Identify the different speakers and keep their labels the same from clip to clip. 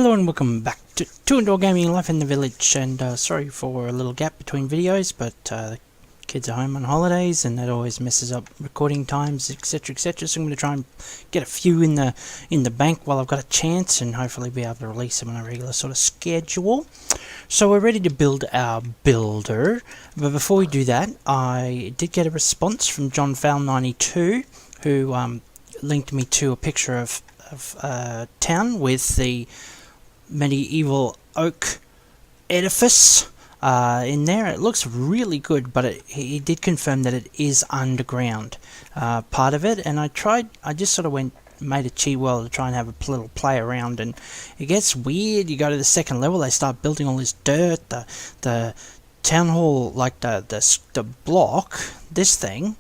Speaker 1: Hello and welcome back to Indoor Gaming Life in the Village, and sorry for a little gap between videos, but the kids are home on holidays and that always messes up recording times, etc, etc. So I'm going to try and get a few in the bank while I've got a chance, and hopefully be able to release them on a regular sort of schedule. So we're ready to build our builder, but before we do that, I did get a response from John Fowl92, who linked me to a picture of a town with the medieval oak edifice in there. It looks really good, but he did confirm that it is underground, part of it. And I just sort of made a cheat world to try and have a little play around, and it gets weird. You go to the second level, they start building all this dirt. The town hall, like the block, this thing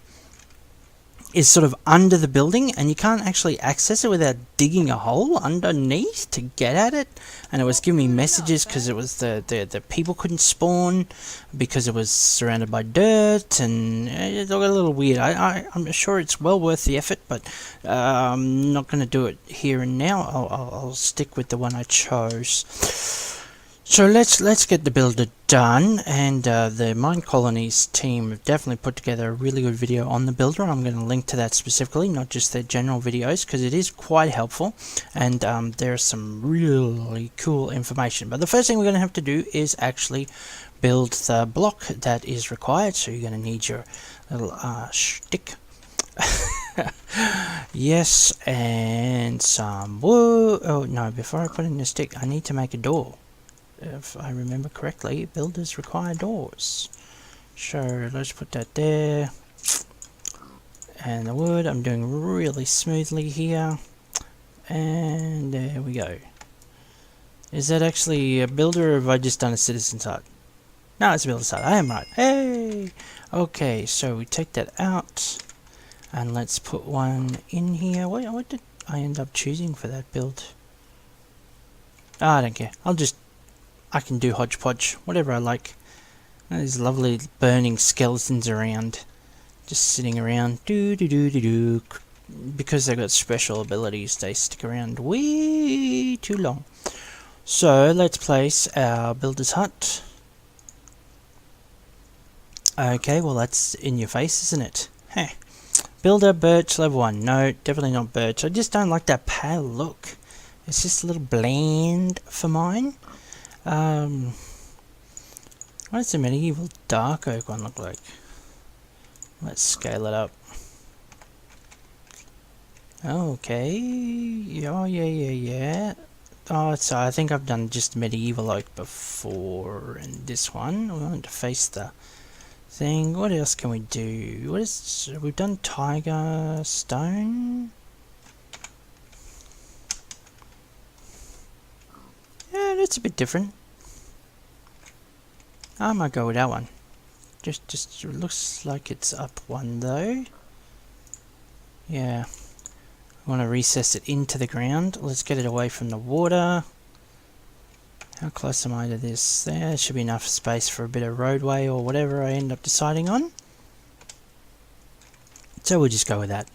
Speaker 1: is sort of under the building, and you can't actually access it without digging a hole underneath to get at it. And it was giving me messages because it was the people couldn't spawn because it was surrounded by dirt, and it got a little weird. I'm sure it's well worth the effort, but I'm not going to do it here and now. I'll stick with the one I chose. So let's get the builder done, and the Minecolonies team have definitely put together a really good video on the builder. I'm going to link to that specifically, not just their general videos, because it is quite helpful, and there's some really cool information. But the first thing we're going to have to do is actually build the block that is required. So you're going to need your little stick. Yes, and some wood. Oh no, before I put in the stick, I need to make a door. If I remember correctly, builders require doors. So let's put that there. And the wood, I'm doing really smoothly here. And there we go. Is that actually a builder, or have I just done a citizen's hut? No, it's a builder's hut. I am right. Hey! Okay, so we take that out. And let's put one in here. What did I end up choosing for that build? Oh, I don't care. I can do hodgepodge, whatever I like. These lovely burning skeletons around, just sitting around, because they've got special abilities, they stick around way too long. So let's place our builder's hut. Okay, well that's in your face, isn't it? Heh. Builder, birch, level 1. No, definitely not birch. I just don't like that pale look. It's just a little bland for mine. What does the medieval dark oak one look like? Let's scale it up. Okay. Oh, yeah. Oh, so I think I've done just medieval oak before, and this one. We want to face the thing. What else can we do? We've done tiger stone. Yeah, that's a bit different. I might go with that one. Just looks like it's up one though. Yeah. I want to recess it into the ground. Let's get it away from the water. How close am I to this? There should be enough space for a bit of roadway or whatever I end up deciding on. So we'll just go with that.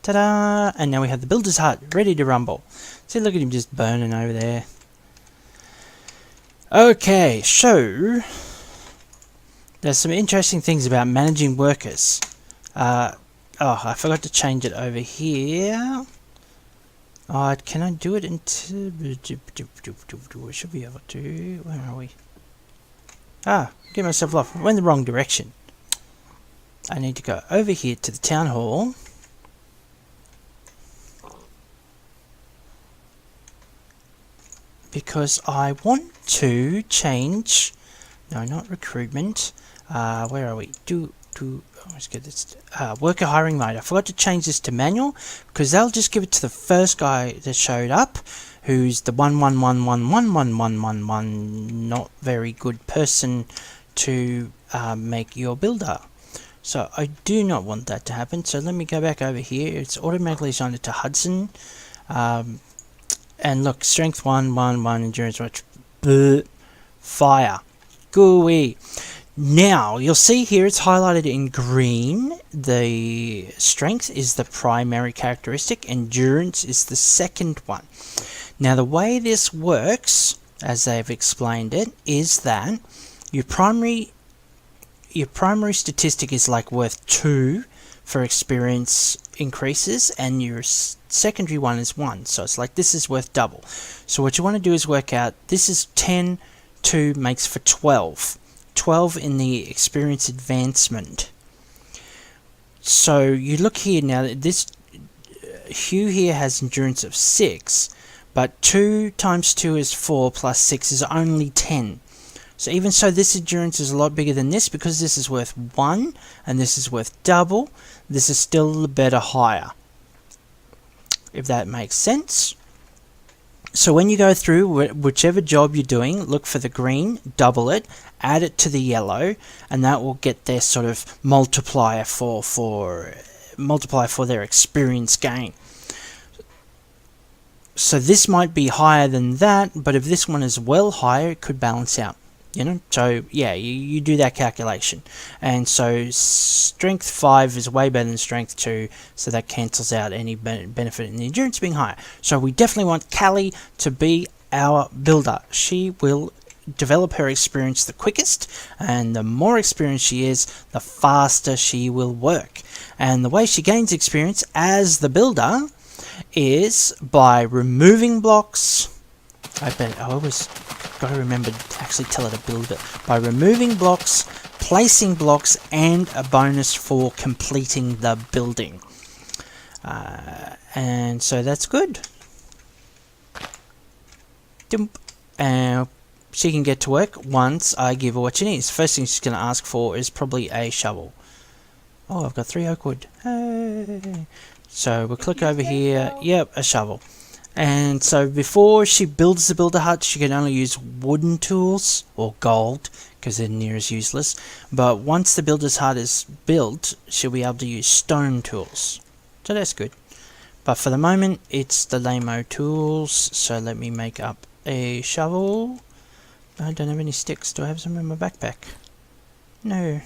Speaker 1: Ta-da! And now we have the builder's hut ready to rumble. See, look at him just burning over there. Okay, so there's some interesting things about managing workers. Oh, I forgot to change it over here. Oh, can I do it into... I should be able to... Where are we? Ah, get myself off. I went the wrong direction. I need to go over here to the town hall. Because I want to change... No, not recruitment. Where are we? Let's get this. Worker hiring mode. I forgot to change this to manual, because they'll just give it to the first guy that showed up, who's the 111111111 not very good person to make your builder. So I do not want that to happen. So let me go back over here. It's automatically assigned it to Hudson. And look, strength 1, endurance, fire. Gooey. Now, you'll see here it's highlighted in green. The strength is the primary characteristic, endurance is the second one. Now, the way this works, as they've explained it, is that your primary statistic is like worth 2 for experience increases, and your secondary one is 1. So it's like this is worth double. So what you want to do is work out, this is 10, 2 makes for 12. 12 in the experience advancement. So you look here now, this Hugh here has endurance of 6, but 2 times 2 is 4 plus 6 is only 10. So even so, this endurance is a lot bigger than this, because this is worth 1 and this is worth double. This is still a better higher, if that makes sense. So when you go through whichever job you're doing, look for the green, double it, add it to the yellow, and that will get their sort of multiplier for their experience gain. So this might be higher than that, but if this one is well higher, it could balance out. You know, so yeah, you do that calculation. And so strength 5 is way better than strength 2, so that cancels out any benefit in the endurance being higher. So we definitely want Callie to be our builder. She will develop her experience the quickest, and the more experienced she is, the faster she will work. And the way she gains experience as the builder is by removing blocks. I always got to remember to actually tell her to build it. By removing blocks, placing blocks, and a bonus for completing the building. And so that's good. She can get to work once I give her what she needs. First thing she's going to ask for is probably a shovel. Oh, I've got 3 oak wood. Hey. So we'll click over here. Yep, a shovel. And so before she builds the builder hut, she can only use wooden tools or gold, because they're near as useless. But once the builder's hut is built, she'll be able to use stone tools. So that's good. But for the moment, it's the lame-o tools. So let me make up a shovel. I don't have any sticks. Do I have some in my backpack? No.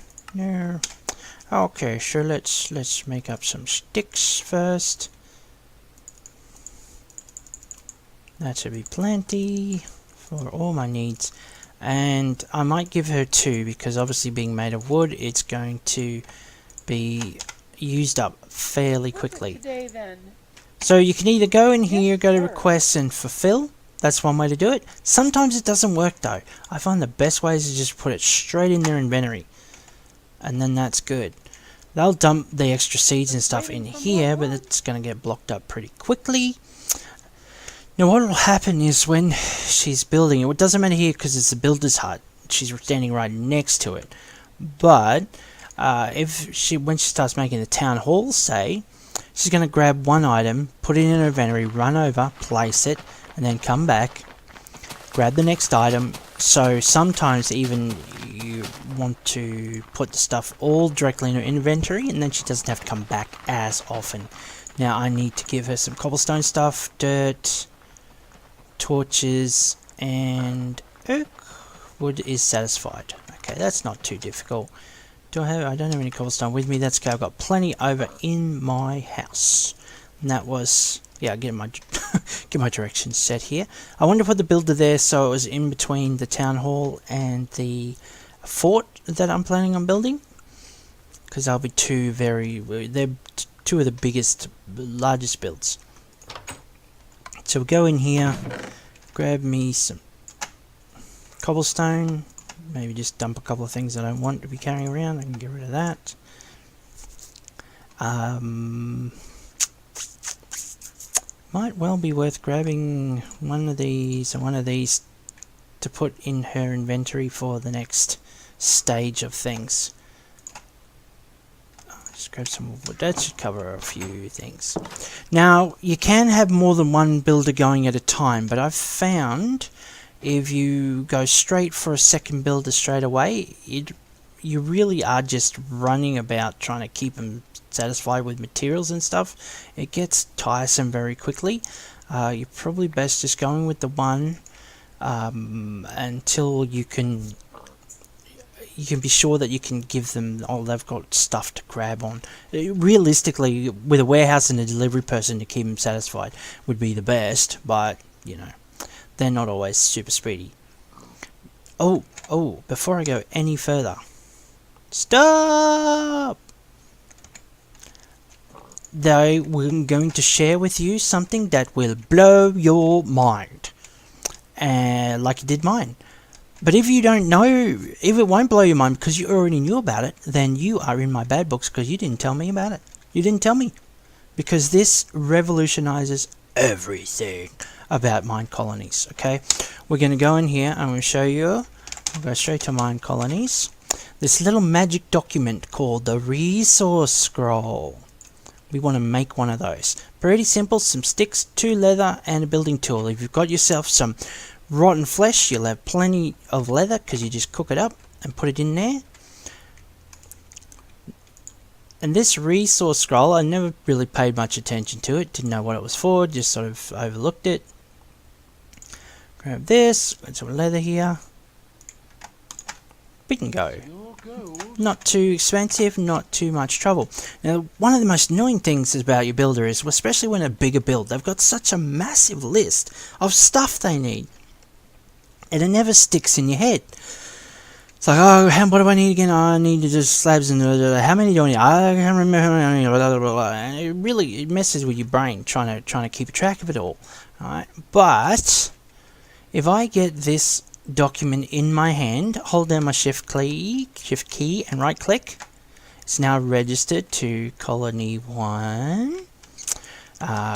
Speaker 1: Okay, so let's make up some sticks first. That should be plenty for all my needs. And I might give her 2, because obviously being made of wood, it's going to be used up fairly quickly.
Speaker 2: Today, then?
Speaker 1: So you can either go in here, go to requests and fulfill. That's one way to do it. Sometimes it doesn't work though. I find the best way is to just put it straight in their inventory. And then that's good. They'll dump the extra seeds and stuff in here, but it's going to get blocked up pretty quickly. Now what will happen is when she's building it doesn't matter here because it's a builder's hut. She's standing right next to it. But when she starts making the town hall, say, she's going to grab one item, put it in her inventory, run over, place it, and then come back, grab the next item. So sometimes even you want to put the stuff all directly in her inventory, and then she doesn't have to come back as often. Now I need to give her some cobblestone stuff, dirt, torches, and oak wood is satisfied. Okay, that's not too difficult. I don't have any cobblestone with me. That's okay. I've got plenty over in my house. And that was, yeah, get my directions set here. I wanted to put the builder there so it was in between the town hall and the fort that I'm planning on building, because they'll be they're two of the largest builds. So we'll go in here, grab me some cobblestone, maybe just dump a couple of things I don't want to be carrying around. I can get rid of that. Might well be worth grabbing one of these and one of these to put in her inventory for the next stage of things. Just grab some wood. That should cover a few things. Now, you can have more than one builder going at a time, but I've found if you go straight for a second builder straight away, you really are just running about trying to keep them satisfied with materials and stuff. It gets tiresome very quickly. You're probably best just going with the one until you can you can be sure that you can give them, oh, they've got stuff to grab on. Realistically, with a warehouse and a delivery person to keep them satisfied would be the best, but, you know, they're not always super speedy. Oh, before I go any further, stop! We're going to share with you something that will blow your mind, like it did mine. But if you don't know, if it won't blow your mind because you already knew about it, then you are in my bad books because you didn't tell me about it. You didn't tell me. Because this revolutionizes everything about Minecolonies, okay? We're going to go in here and I'm going to show you. I'll go straight to Minecolonies. This little magic document called the Resource Scroll. We want to make one of those. Pretty simple, some sticks, 2 leather and a building tool. If you've got yourself some rotten flesh, you'll have plenty of leather because you just cook it up and put it in there. And this resource scroll, I never really paid much attention to it, didn't know what it was for, just sort of overlooked it. Grab this, got some leather here. We can go. Not too expensive, not too much trouble. Now, one of the most annoying things about your builder is, especially when a bigger build, they've got such a massive list of stuff they need. And it never sticks in your head. It's like, oh, what do I need again? Oh, I need to just slabs and how many do I need? I can't remember how many. Blah, blah, blah. And it messes with your brain trying to keep track of it all. Alright, but if I get this document in my hand, hold down my shift key and right click, it's now registered to Colony 1.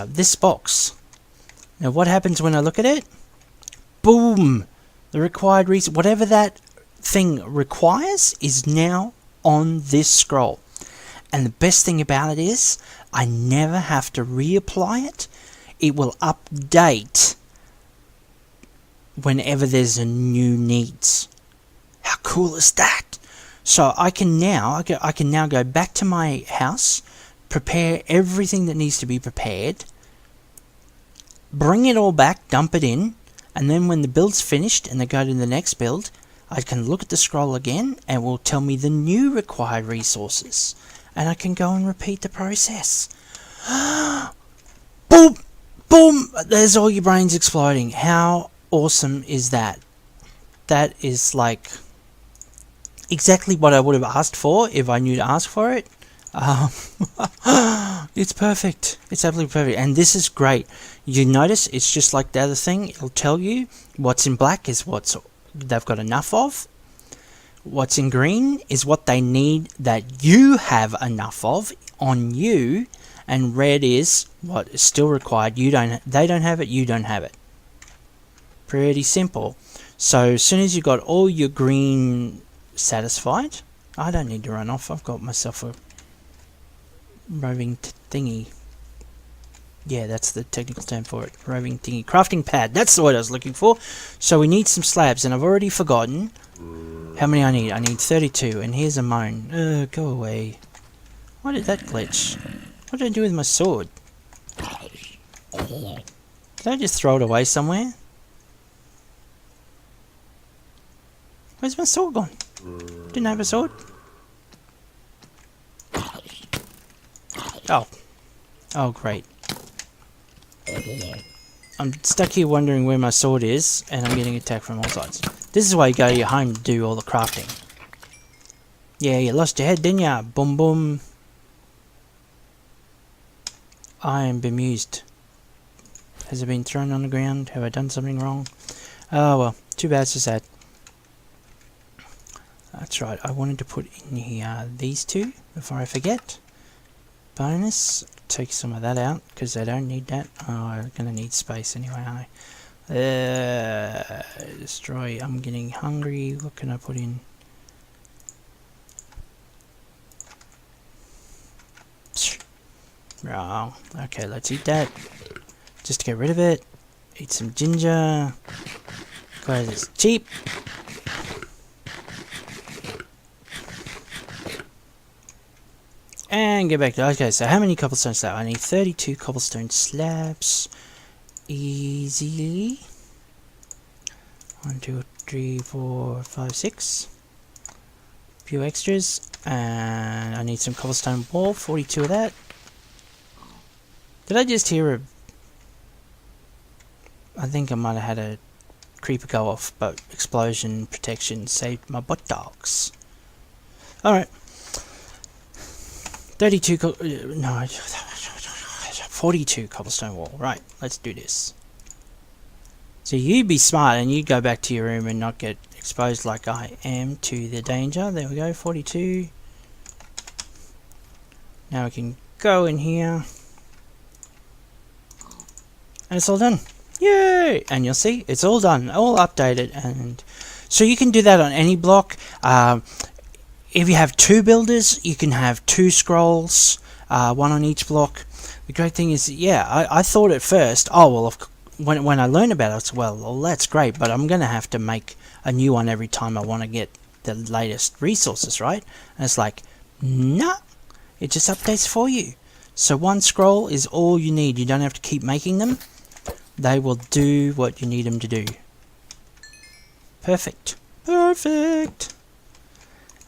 Speaker 1: This box. Now what happens when I look at it? Boom! The required reason, whatever that thing requires, is now on this scroll. And the best thing about it is, I never have to reapply it. It will update whenever there's a new needs. How cool is that? So I can now go back to my house, prepare everything that needs to be prepared, bring it all back, dump it in, and then when the build's finished and they go to the next build, I can look at the scroll again and it will tell me the new required resources. And I can go and repeat the process. Boom! Boom! There's all your brains exploding. How awesome is that? That is like exactly what I would have asked for if I knew to ask for it. It's perfect. It's absolutely perfect. And this is great. You notice it's just like the other thing. It'll tell you what's in black is what they've got enough of. What's in green is what they need that you have enough of on you. And red is what is still required. They don't have it, you don't have it. Pretty simple. So as soon as you got all your green satisfied, I don't need to run off. I've got myself a roving thingy. Yeah, that's the technical term for it. Roving thingy. Crafting pad. That's the word I was looking for. So we need some slabs, and I've already forgotten how many I need. I need 32, and here's a moan. Go away. Why did that glitch? What did I do with my sword? Did I just throw it away somewhere? Where's my sword gone? Didn't I have a sword? Oh. Oh, great. I'm stuck here wondering where my sword is, and I'm getting attacked from all sides. This is why you go to your home to do all the crafting. Yeah, you lost your head, didn't ya? Boom, boom. I am bemused. Has it been thrown on the ground? Have I done something wrong? Oh well, too bad, so sad. That's right, I wanted to put in here these two before I forget. Bonus, take some of that out because I don't need that. Oh, I'm gonna need space anyway, aren't I? Destroy. I'm getting hungry. What can I put in? Oh, okay, let's eat that. Just to get rid of it. Eat some ginger. Because it's cheap. And get back to, okay, so how many cobblestone slabs? I need 32 cobblestone slabs. Easily. 1, 2, 3, 4, 5, 6. few extras, and I need some cobblestone wall, 42 of that. Did I just hear a... I think I might have had a creeper go off, but explosion protection saved my buttocks. Alright. 42 cobblestone wall. Right, let's do this. So you'd be smart and you'd go back to your room and not get exposed like I am to the danger. There we go, 42. Now we can go in here. And it's all done. Yay! And you'll see, it's all done, all updated. And so you can do that on any block. If you have 2 builders, you can have 2 scrolls, 1 on each block. The great thing is, yeah, I thought at first, oh, well, when I learned about it, I was, well, that's great, but I'm going to have to make a new one every time I want to get the latest resources, right? And it's like, nah, it just updates for you. So 1 scroll is all you need. You don't have to keep making them. They will do what you need them to do. Perfect. Perfect.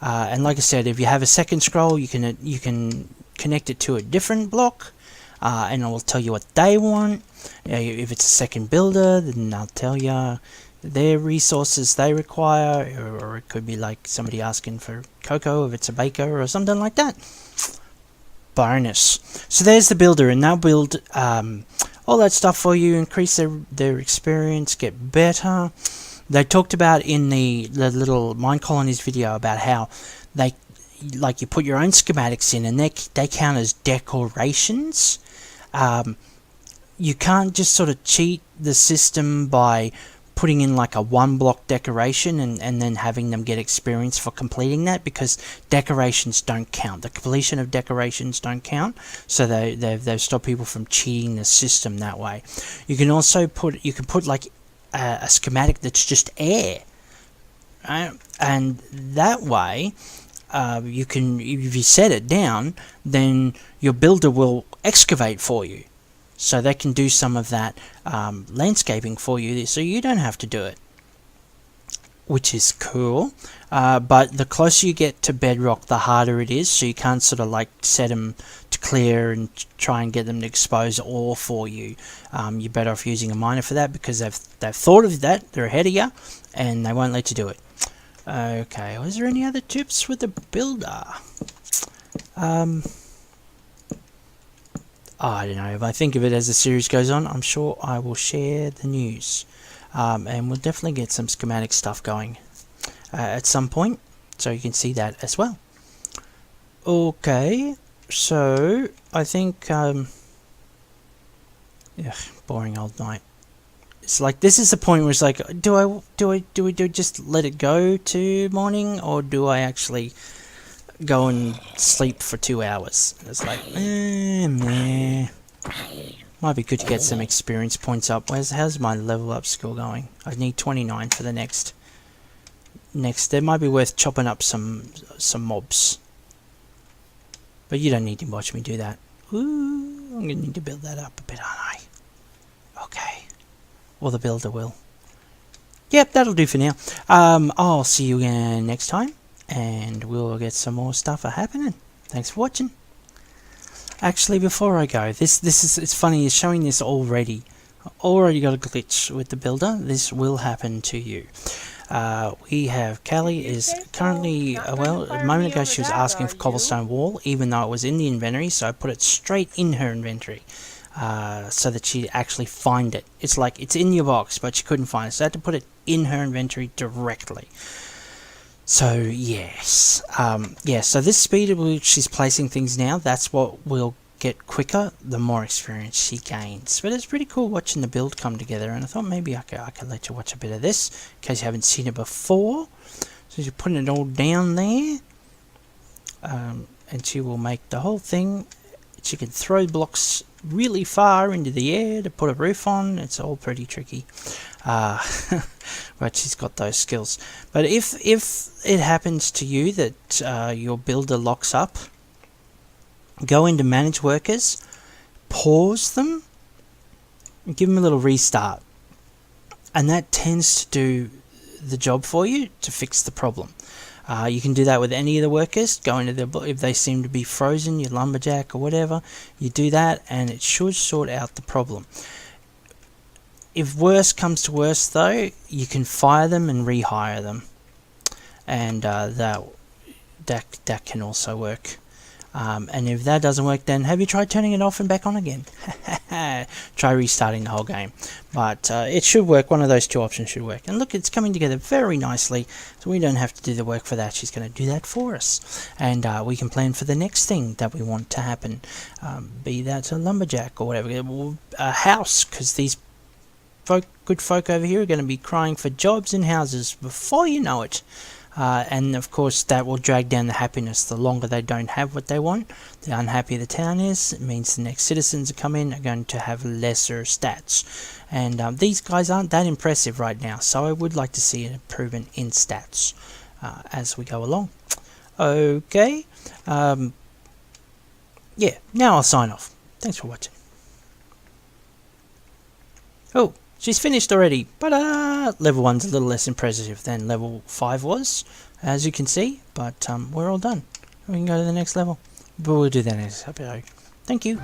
Speaker 1: And like I said, if you have a second scroll, you can connect it to a different block, and it will tell you what they want. If it's a second builder, then they'll tell you their resources they require, or it could be like somebody asking for cocoa if it's a baker or something like that. Bonus. So there's the builder, and they'll build all that stuff for you, increase their experience, get better. They talked about in the little Minecolonies video about how they, like, you put your own schematics in and they count as decorations. You can't just sort of cheat the system by putting in like a 1-block decoration and then having them get experience for completing that, because decorations don't count. The completion of decorations don't count, so they've stopped people from cheating the system that way. You can also put like a schematic that's just air, right? And that way you can, if you set it down, then your builder will excavate for you, so they can do some of that landscaping for you, so you don't have to do it, which is cool. But the closer you get to bedrock, the harder it is, so you can't sort of like set them to clear and try and get them to expose ore for you. You're better off using a miner for that, because they've thought of that, they're ahead of you, and they won't let you do it. Okay, was there any other tips with the builder? I don't know. If I think of it as the series goes on, I'm sure I will share the news. And we'll definitely get some schematic stuff going at some point, so you can see that as well. Okay, so I think boring old night. It's like, this is the point where it's like, do we just let it go to morning, or do I actually go and sleep for 2 hours? It's like, meh. Might be good to get some experience points up. How's my level up skill going? I need 29 for the next. There might be worth chopping up some mobs, but you don't need to watch me do that. Ooh, I'm gonna need to build that up a bit, aren't I? Okay, or the builder will. Yep, that'll do for now. I'll see you again next time, and we'll get some more stuff happening. Thanks for watching. Actually, before I go, it's funny, it's showing this already. Already got a glitch with the builder. This will happen to you. We have Callie is currently, well, a moment ago she was asking for cobblestone wall, even though it was in the inventory, so I put it straight in her inventory, so that she'd actually find it. It's like, it's in your box, but she couldn't find it, so I had to put it in her inventory directly. So, yes. Yeah, so this speed at which she's placing things now, that's what will get quicker the more experience she gains. But it's pretty cool watching the build come together, and I thought maybe I could let you watch a bit of this, in case you haven't seen it before. So you're putting it all down there, and she will make the whole thing. She can throw blocks really far into the air to put a roof on. It's all pretty tricky. But she's got those skills. But if it happens to you that your builder locks up, go into manage workers, pause them, and give them a little restart, and that tends to do the job for you to fix the problem. You can do that with any of the workers. Go into the, if they seem to be frozen, your lumberjack or whatever, you do that and it should sort out the problem. If worse comes to worse though, you can fire them and rehire them, and that can also work. And if that doesn't work, then have you tried turning it off and back on again? Try restarting the whole game. But it should work. One of those two options should work. And look, it's coming together very nicely, so we don't have to do the work for that. She's going to do that for us. And we can plan for the next thing that we want to happen. Be that a lumberjack or whatever. A house, because these good folk over here are going to be crying for jobs and houses before you know it. And of course that will drag down the happiness. The longer they don't have what they want, the unhappier the town is. It means the next citizens that come in are going to have lesser stats. And these guys aren't that impressive right now, so I would like to see an improvement in stats as we go along. Okay, yeah, now I'll sign off. Thanks for watching. Oh, she's finished already, but level 1's a little less impressive than level 5 was, as you can see, but we're all done. We can go to the next level, but we'll do that next episode. Thank you.